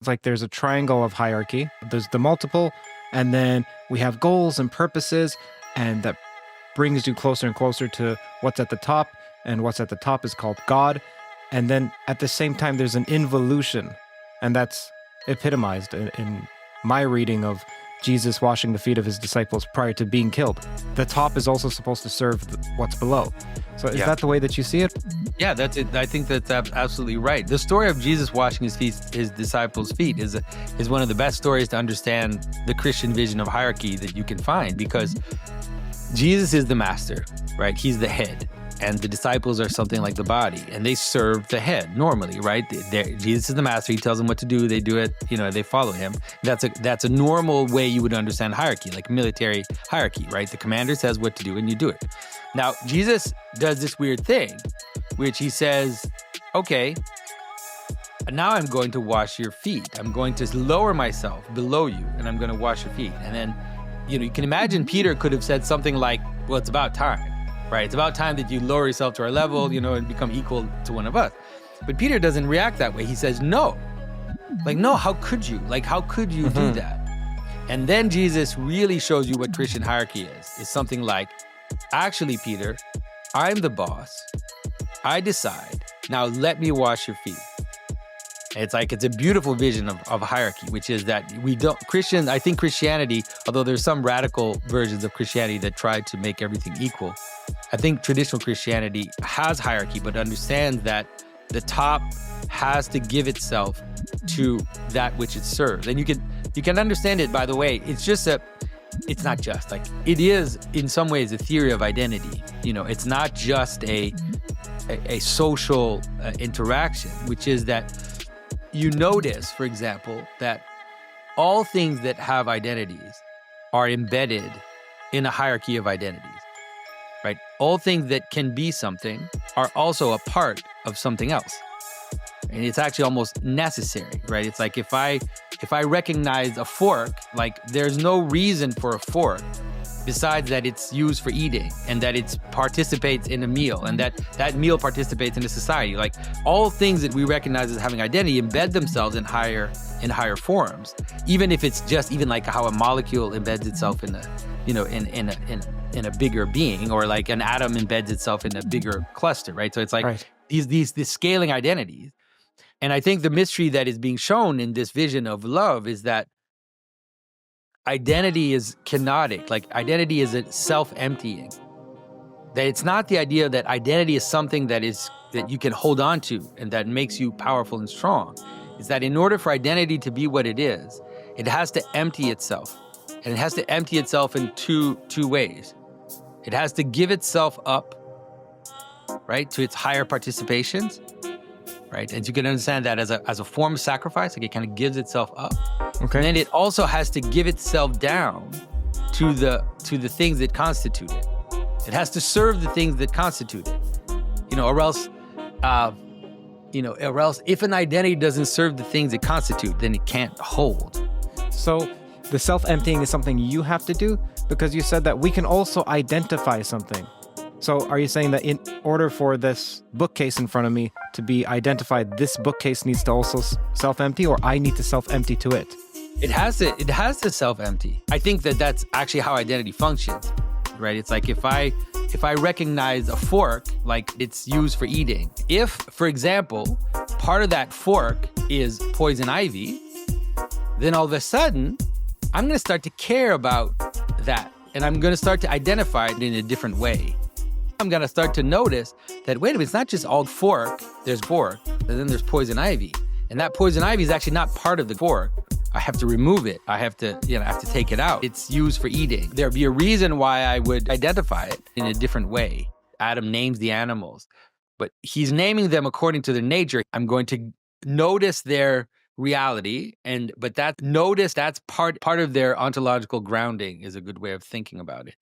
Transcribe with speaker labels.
Speaker 1: It's like there's a triangle of hierarchy. There's the multiple, and then we have goals and purposes, and that brings you closer and closer to what's at the top, and what's at the top is called God. And then at the same time, there's an involution, and that's epitomized in my reading of Jesus washing the feet of his disciples prior to being killed. The top is also supposed to serve what's below. So is that the way that you see it?
Speaker 2: Yeah, that's it. I think that's absolutely right. The story of Jesus washing his disciples' feet is one of the best stories to understand the Christian vision of hierarchy that you can find, because Jesus is the master, right? He's the head. And the disciples are something like the body, and they serve the head normally, right? Jesus is the master. He tells them what to do. They do it. They follow him. That's a normal way you would understand hierarchy, like military hierarchy, right? The commander says what to do, and you do it. Now, Jesus does this weird thing, which he says, okay, now I'm going to wash your feet. I'm going to lower myself below you, and I'm going to wash your feet. And then, you can imagine Peter could have said something like, well, it's about time. Right, it's about time that you lower yourself to our level, and become equal to one of us. But Peter doesn't react that way. He says, no. Like, no, how could you? Like, how could you do that? And then Jesus really shows you what Christian hierarchy is. It's something like, actually, Peter, I'm the boss. I decide. Now let me wash your feet. It's a beautiful vision of hierarchy, which is that I think Christianity, although there's some radical versions of Christianity that try to make everything equal, I think traditional Christianity has hierarchy, but understands that the top has to give itself to that which it serves. And you can understand it, by the way, it's not just, it is in some ways a theory of identity. It's not just a social interaction, which is that you notice, for example, that all things that have identities are embedded in a hierarchy of identities, right? All things that can be something are also a part of something else. And it's actually almost necessary, right? It's like if I recognize a fork, there's no reason for a fork besides that it's used for eating, and that it participates in a meal, and that meal participates in a society. All things that we recognize as having identity embed themselves in higher forms, even if it's just like how a molecule embeds itself in a bigger being, or like an atom embeds itself in a bigger cluster, right? So it's these scaling identities. And I think the mystery that is being shown in this vision of love is that identity is kenotic. Identity is a self-emptying. That it's not the idea that identity is something that you can hold on to and that makes you powerful and strong. It's that in order for identity to be what it is, it has to empty itself. And it has to empty itself in two ways. It has to give itself up, right, to its higher participations, right? And you can understand that as a form of sacrifice, it kind of gives itself up. Okay. And then it also has to give itself down to the things that constitute it. It has to serve the things that constitute it, or else if an identity doesn't serve the things it constitute, then it can't hold.
Speaker 1: So the self-emptying is something you have to do, because you said that we can also identify something. So are you saying that in order for this bookcase in front of me to be identified, this bookcase needs to also self-empty, or I need to self-empty to it?
Speaker 2: It has to self-empty. I think that's actually how identity functions, right? It's like if I recognize a fork, it's used for eating. If, for example, part of that fork is poison ivy, then all of a sudden, I'm going to start to care about that, and I'm going to start to identify it in a different way. I'm going to start to notice that, wait a minute, it's not just all fork, there's fork, and then there's poison ivy. And that poison ivy is actually not part of the fork. I have to remove it. I have to take it out. It's used for eating. There'd be a reason why I would identify it in a different way. Adam names the animals, but he's naming them according to their nature. I'm going to notice their reality, that's part of their ontological grounding is a good way of thinking about it.